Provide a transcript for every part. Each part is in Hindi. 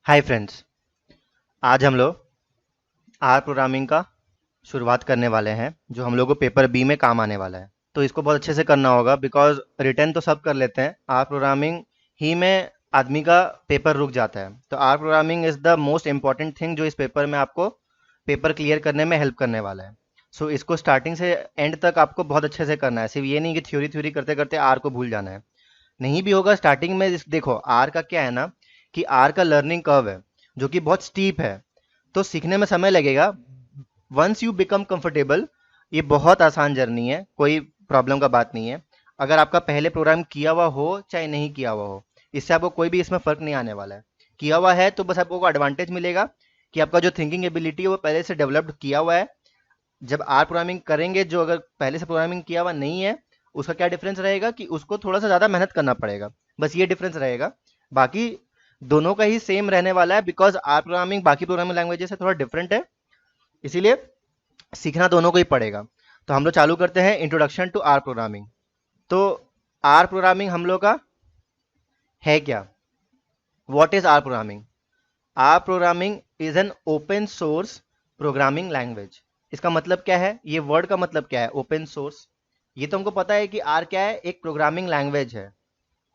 Hi friends. आज हम लोग आर प्रोग्रामिंग का शुरुआत करने वाले हैं जो हम लोग को पेपर बी में काम आने वाला है। तो इसको बहुत अच्छे से करना होगा बिकॉज रिटर्न तो सब कर लेते हैं, आर प्रोग्रामिंग ही में आदमी का पेपर रुक जाता है। तो R programming is the most important thing जो इस पेपर में आपको पेपर क्लियर करने में हेल्प करने वाला है। सो इसको स्टार्टिंग से एंड तक आपको बहुत अच्छे से करना है। सिर्फ ये नहीं कि थ्योरी थ्योरी करते करते आर को भूल जाना है, नहीं भी होगा। स्टार्टिंग में देखो, आर का क्या है ना कि आर का लर्निंग कर्व है जो कि बहुत स्टीप है, तो सीखने में समय लगेगा। वंस यू बिकम कंफर्टेबल, ये बहुत आसान जर्नी है, कोई प्रॉब्लम का बात नहीं है। अगर आपका पहले प्रोग्राम किया हुआ हो चाहे नहीं किया हुआ हो, इससे आपको कोई भी इसमें फर्क नहीं आने वाला है। किया हुआ है तो बस आपको एडवांटेज मिलेगा कि आपका जो थिंकिंग एबिलिटी है वो पहले से डेवलप्ड किया हुआ है। जब आर प्रोग्रामिंग करेंगे, जो अगर पहले से प्रोग्रामिंग किया हुआ नहीं है, उसका क्या डिफरेंस रहेगा कि उसको थोड़ा सा ज़्यादा मेहनत करना पड़ेगा। बस ये डिफरेंस रहेगा, बाकी दोनों का ही सेम रहने वाला है। बिकॉज आर प्रोग्रामिंग बाकी प्रोग्रामिंग लैंग्वेजेस से थोड़ा डिफरेंट है, इसीलिए सीखना दोनों को ही पड़ेगा। तो हम लोग चालू करते हैं इंट्रोडक्शन टू आर प्रोग्रामिंग। तो आर प्रोग्रामिंग हम लोग का है क्या? What is R programming? R programming is an open source programming language. इसका मतलब क्या है? ये वर्ड का मतलब क्या है ओपन सोर्स? ये तो हमको पता है कि आर क्या है, एक प्रोग्रामिंग लैंग्वेज है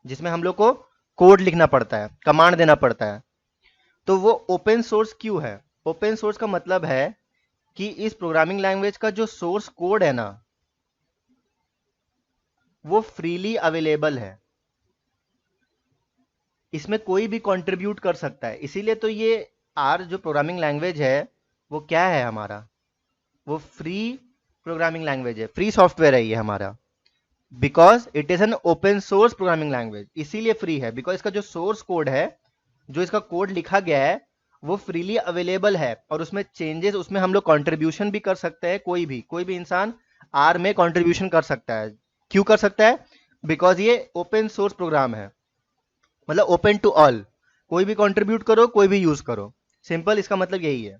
जिसमें हम लोग को कोड लिखना पड़ता है, कमांड देना पड़ता है। तो वो ओपन सोर्स क्यों है? ओपन सोर्स का मतलब है कि इस प्रोग्रामिंग लैंग्वेज का जो सोर्स कोड है ना, वो फ्रीली अवेलेबल है। इसमें कोई भी कंट्रीब्यूट कर सकता है, इसीलिए तो ये आर जो प्रोग्रामिंग लैंग्वेज है वो क्या है हमारा, वो फ्री प्रोग्रामिंग लैंग्वेज है, फ्री सॉफ्टवेयर है ये हमारा। Because it is an open source programming language, इसीलिए फ्री है। बिकॉज इसका जो सोर्स कोड है, जो इसका कोड लिखा गया है, वो फ्रीली अवेलेबल है और उसमें चेंजेस, उसमें हम लोग कंट्रीब्यूशन भी कर सकते हैं। कोई भी इंसान आर में कंट्रीब्यूशन कर सकता है। क्यों कर सकता है? बिकॉज ये ओपन सोर्स प्रोग्राम है, मतलब ओपन टू ऑल। कोई भी कंट्रीब्यूट करो, कोई भी यूज करो, सिंपल इसका मतलब यही है।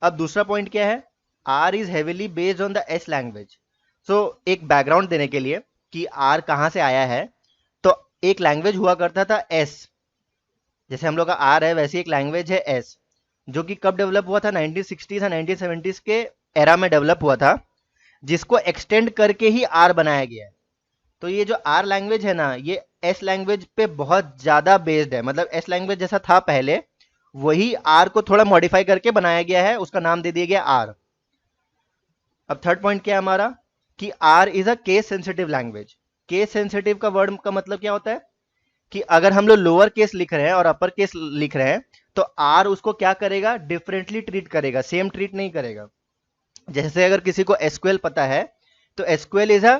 अब दूसरा पॉइंट क्या है? R is heavily based on the S language. So एक बैकग्राउंड देने के लिए कि आर कहां से आया है, तो एक लैंग्वेज हुआ करता था एस। जैसे हम लोग का आर है, वैसे एक लैंग्वेज है एस, जो कि कब डेवलप हुआ था? 1960s या 1970s के एरा में डेवलप हुआ था, जिसको एक्सटेंड करके ही आर बनाया गया है। तो ये जो आर लैंग्वेज है ना, ये एस लैंग्वेज पे बहुत ज्यादा बेस्ड है। मतलब एस लैंग्वेज जैसा था पहले, वही आर को थोड़ा मॉडिफाई करके बनाया गया है, उसका नाम दे दिया गया आर। अब थर्ड पॉइंट क्या है हमारा कि R is a case sensitive language. Case sensitive का वर्ड का मतलब क्या होता है कि अगर हम लोग लोअर केस लिख रहे हैं और अपर केस लिख रहे हैं, तो आर उसको क्या करेगा? डिफरेंटली ट्रीट करेगा, सेम ट्रीट नहीं करेगा। जैसे अगर किसी को एसक्यूएल पता है, तो SQL is a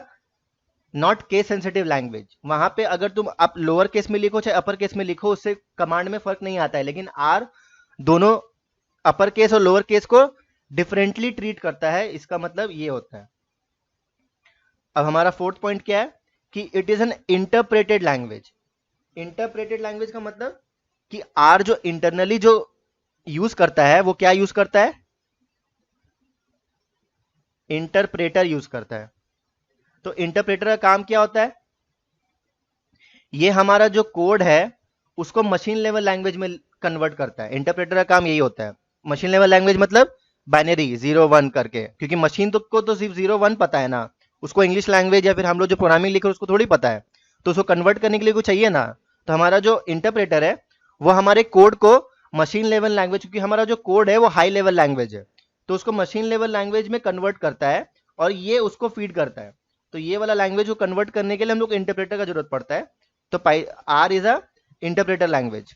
not case sensitive language. वहां पे अगर तुम आप लोअर केस में लिखो चाहे अपर केस में लिखो, उससे कमांड में फर्क नहीं आता है। लेकिन आर दोनों अपर केस और लोअर केस को डिफरेंटली ट्रीट करता है, इसका मतलब ये होता है। अब हमारा फोर्थ पॉइंट क्या है कि it is an interpreted language. Interpreted language का मतलब कि आर जो इंटरनली जो यूज करता है, वो क्या यूज करता है? इंटरप्रेटर यूज करता है। तो इंटरप्रेटर का काम क्या होता है? ये हमारा जो कोड है उसको मशीन लेवल लैंग्वेज में कन्वर्ट करता है। इंटरप्रेटर का काम यही होता है। मशीन लेवल लैंग्वेज मतलब बाइनरी 0 1 करके, क्योंकि मशीन तो को तो सिर्फ 0 1 पता है ना, उसको इंग्लिश लैंग्वेज या फिर हम लोग जो प्रोग्रामिंग लिखे उसको थोड़ी पता है। तो उसको कन्वर्ट करने के लिए कुछ चाहिए ना। तो हमारा जो इंटरप्रेटर है वो हमारे कोड को मशीन लेवल लैंग्वेज, क्योंकि हमारा जो कोड है वो हाई लेवल लैंग्वेज है, तो उसको मशीन लेवल लैंग्वेज में कन्वर्ट करता है और ये उसको फीड करता है। तो ये वाला लैंग्वेज को कन्वर्ट करने के लिए हम लोग इंटरप्रेटर का जरूरत पड़ता है। तो R is a interpreter language,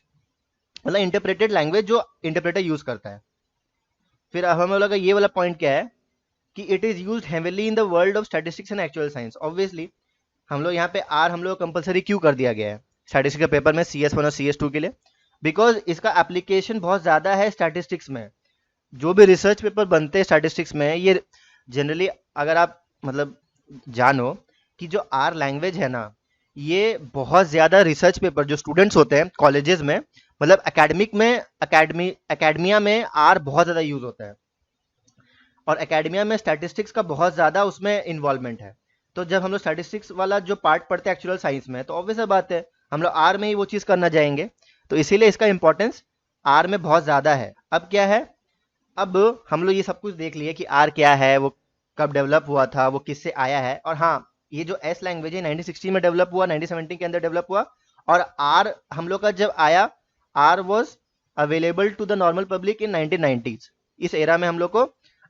मतलब इंटरप्रेटेड लैंग्वेज जो इंटरप्रेटर यूज करता है। फिर अब हमें लगा ये वाला पॉइंट क्या है कि it is used heavily in the world of statistics and actual science. Obviously हम लोग यहाँ पे आर हम लोग कंपलसरी क्यों कर दिया गया है स्टैटिस्टिक्स के पेपर में, CS1 और CS2 के लिए? बिकॉज इसका एप्लीकेशन बहुत ज्यादा है स्टैटिस्टिक्स में। जो भी रिसर्च पेपर बनते हैं स्टैटिस्टिक्स में, ये जनरली अगर आप मतलब जानो कि जो आर लैंग्वेज है ना, ये बहुत ज़्यादा रिसर्च पेपर जो स्टूडेंट्स होते हैं कॉलेजेस में, मतलब एकेडमिक में, एकेडमिया में आर बहुत ज़्यादा यूज होता है। और एकेडमिया में स्टैटिस्टिक्स का बहुत ज़्यादा उसमें इन्वॉल्वमेंट है। तो जब हम लोग स्टैटिस्टिक्स वाला जो पार्ट पढ़ते हैं एक्चुअल साइंस में, तो ऑब्वियस बात है हम लोग आर में ही वो चीज़ करना जाएंगे। तो इसीलिए इसका इंपॉर्टेंस आर में बहुत ज़्यादा है। अब क्या है, अब हम लोग ये सब कुछ देख लिए कि आर क्या है, वो कब डेवलप हुआ था, वो किससे आया है। और हाँ, ये जो एस लैंग्वेज है 1960 में डेवलप हुआ, 1970 के अंदर डेवलप हुआ। और आर हम लोग का जब आया, R was available to the normal public in 1990s। इस एरा में हम लोग को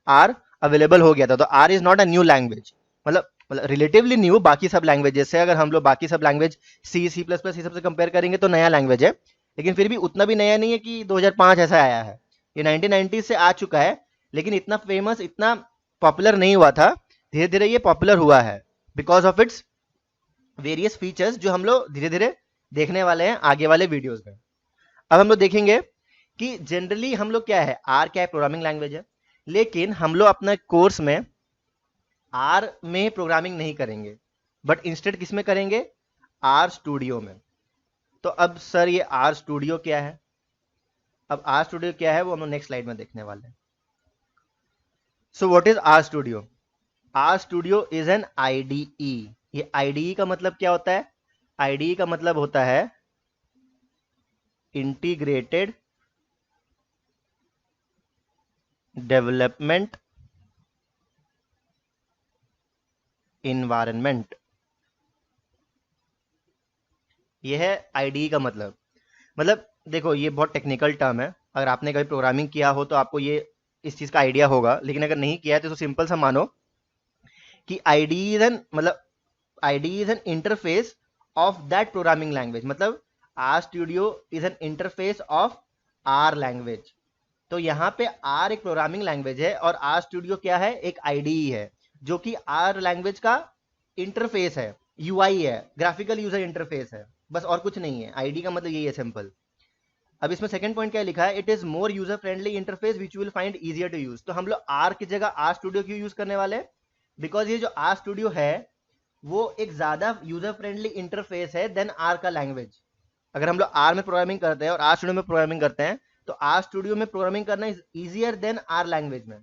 आर अवेलेबल हो गया था। तो R is not a new language, मतलब रिलेटिवली न्यू बाकी सब लैंग्वेजेस से। अगर हम लोग बाकी सब लैंग्वेज सी प्लस प्लस ये सबसे कंपेयर करेंगे तो नया लैंग्वेज है, लेकिन फिर भी उतना भी नया नहीं है कि 2005 ऐसा आया है। ये 1990 से आ चुका है, लेकिन इतना फेमस, इतना पॉपुलर नहीं हुआ था। धीरे धीरे ये पॉपुलर हुआ है because of its various features, जो हम लोग धीरे धीरे देखने वाले हैं आगे वाले वीडियोस में। अब हम लोग देखेंगे कि जनरली हम लोग क्या है, आर क्या है, प्रोग्रामिंग लैंग्वेज है, लेकिन हम लोग अपना कोर्स में आर में प्रोग्रामिंग नहीं करेंगे, बट इंस्टेड किस में करेंगे, आर स्टूडियो में। तो अब सर ये आर स्टूडियो क्या है, अब आर स्टूडियो क्या है वो हम लोग नेक्स्ट स्लाइड में देखने वाले हैं। So what is R studio? R studio is an IDE. ये आईडीई का मतलब क्या होता है? आईडीई का मतलब होता है इंटीग्रेटेड डेवलपमेंट इन्वायरमेंट। ये है आईडीई का मतलब देखो ये बहुत टेक्निकल टर्म है। अगर आपने कभी प्रोग्रामिंग किया हो तो आपको ये इस चीज का आइडिया होगा, लेकिन अगर नहीं किया है तो सिंपल सा मानो कि IDE is an IDE is an interface of that programming language. मतलब R studio is an interface of R language. तो यहाँ पे आर एक प्रोग्रामिंग लैंग्वेज है और आर स्टूडियो क्या है, एक आईडीई है जो कि आर लैंग्वेज का इंटरफेस है, यूआई है, ग्राफिकल यूजर इंटरफेस है, बस और कुछ नहीं है। आईडी का मतलब यही है, सिंपल। अब इसमें सेकंड पॉइंट क्या लिखा है, it is more user friendly interface which you will find easier to use. तो हम लोग आर की जगह आर स्टूडियो क्यों यूज करने वाले, बिकॉज ये जो आर स्टूडियो है वो एक ज्यादा यूजर फ्रेंडली इंटरफेस है देन आर का लैंग्वेज। अगर हम लोग आर में प्रोग्रामिंग करते हैं और आर स्टूडियो में प्रोग्रामिंग करते हैं तो आर स्टूडियो में प्रोग्रामिंग करना is easier than R language में।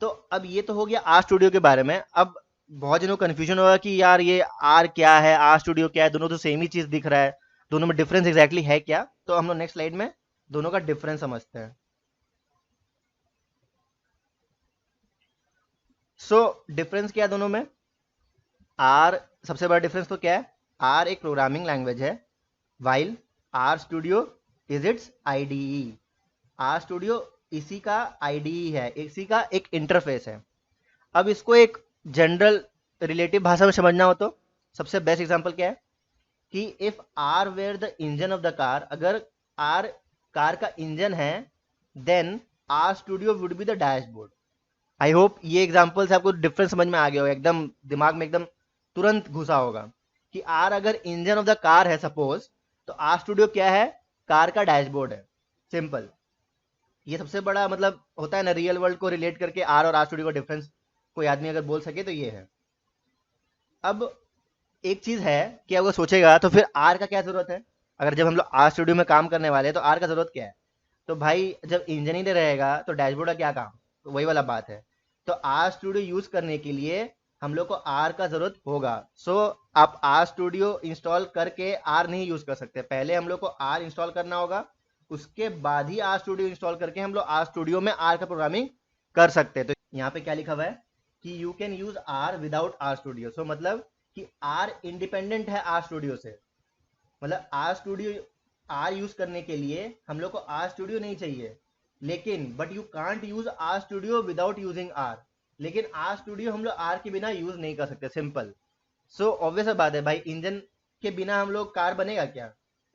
तो अब ये तो हो गया आर स्टूडियो के बारे में। अब बहुत जनों को कंफ्यूजन होगा कि यार ये आर क्या है, आर स्टूडियो क्या है, दोनों तो सेम ही चीज दिख रहा है, दोनों में डिफरेंस एग्जैक्टली है क्या? तो हम लोग नेक्स्ट स्लाइड में दोनों का डिफरेंस समझते हैं। सो डिफरेंस क्या है दोनों में? आर सबसे बड़ा डिफरेंस तो क्या है, आर एक प्रोग्रामिंग लैंग्वेज है, while R studio is its IDE. R studio इसी का आईडीई है, इसी का एक इंटरफेस है। अब इसको एक जनरल रिलेटिव भाषा में समझना हो तो सबसे बेस्ट एग्जांपल क्या है कि if R were the engine of the car, अगर आर कार का इंजन है, then R studio would be the dashboard. I hope ये एग्जांपल से आपको डिफरेंस समझ में आ गया होगा, एकदम दिमाग में एकदम तुरंत घुसा होगा कि आर अगर इंजन ऑफ द कार है सपोज, तो आर स्टूडियो क्या है, कार का डैशबोर्ड है। सिंपल, ये सबसे बड़ा मतलब होता है ना रियल वर्ल्ड को रिलेट करके आर और आर स्टूडियो का डिफरेंस कोई आदमी अगर बोल सके तो ये है। अब एक चीज है कि अगर सोचेगा तो फिर आर का क्या जरूरत है, अगर जब हम लोग आर स्टूडियो में काम करने वाले हैं तो आर का जरूरत क्या है? तो भाई जब इंजन ही नहीं रहेगा तो डैशबोर्ड का क्या काम, तो वही वाला बात है। तो आर स्टूडियो यूज करने के लिए हम लोग को आर का जरूरत होगा। सो आप आर स्टूडियो इंस्टॉल करके आर नहीं यूज कर सकते, पहले हम लोग को आर इंस्टॉल करना होगा, उसके बाद ही आर स्टूडियो इंस्टॉल करके हम लोग आर स्टूडियो में आर का प्रोग्रामिंग कर सकते हैं। तो यहाँ पे क्या लिखा हुआ है कि you can use R without R studio. So मतलब कि आर इंडिपेंडेंट है आर स्टूडियो से, मतलब आर स्टूडियो आर यूज करने के लिए हम लोग को आर स्टूडियो नहीं चाहिए, लेकिन but you can't use R studio without using R. लेकिन आर स्टूडियो हम लोग आर के बिना यूज नहीं कर सकते, सिंपल। सो ऑब्वियस बात है भाई, इंजन के बिना हम लोग कार बनेगा क्या?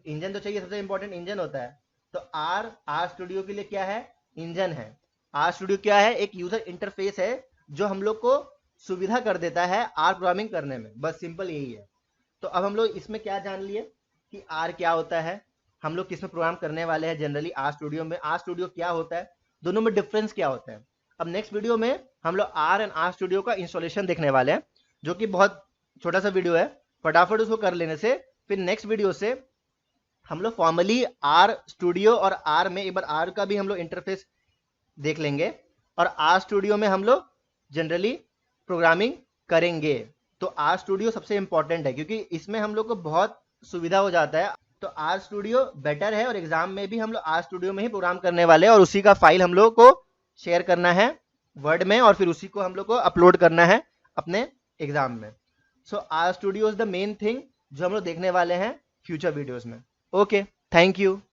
इंजन तो चाहिए, सबसे इंपॉर्टेंट इंजन होता है। तो आर आर स्टूडियो के लिए क्या है, इंजन है। आर स्टूडियो क्या है, एक यूजर इंटरफेस है जो हम लोग को सुविधा कर देता है आर प्रोग्रामिंग करने में, बस सिंपल यही है। तो अब हम लोग इसमें क्या जान लिए कि आर क्या होता है, हम लोग किस में प्रोग्राम करने वाले हैं जनरली आर स्टूडियो में, आर स्टूडियो क्या होता है, दोनों में डिफरेंस क्या होता है। अब नेक्स्ट वीडियो में हम लोग आर एंड आर स्टूडियो का इंस्टॉलेशन देखने वाले हैं, जो कि बहुत छोटा सा वीडियो है, फटाफट उसको कर लेने से फिर नेक्स्ट वीडियो से हम लोग फॉर्मली आर स्टूडियो और आर में एक बार आर का भी हम लोग इंटरफेस देख लेंगे और आर स्टूडियो में हम लोग जनरली प्रोग्रामिंग करेंगे। तो आर स्टूडियो सबसे इंपॉर्टेंट है क्योंकि इसमें हम लोग को बहुत सुविधा हो जाता है। तो आर स्टूडियो बेटर है और एग्जाम में भी हम लोग आर स्टूडियो में ही प्रोग्राम करने वाले हैं और उसी का फाइल हम लोग को शेयर करना है वर्ड में और फिर उसी को हम लोग को अपलोड करना है अपने एग्जाम में। So R studio is the main thing जो हम लोग देखने वाले हैं फ्यूचर वीडियोस में। Okay, thank you.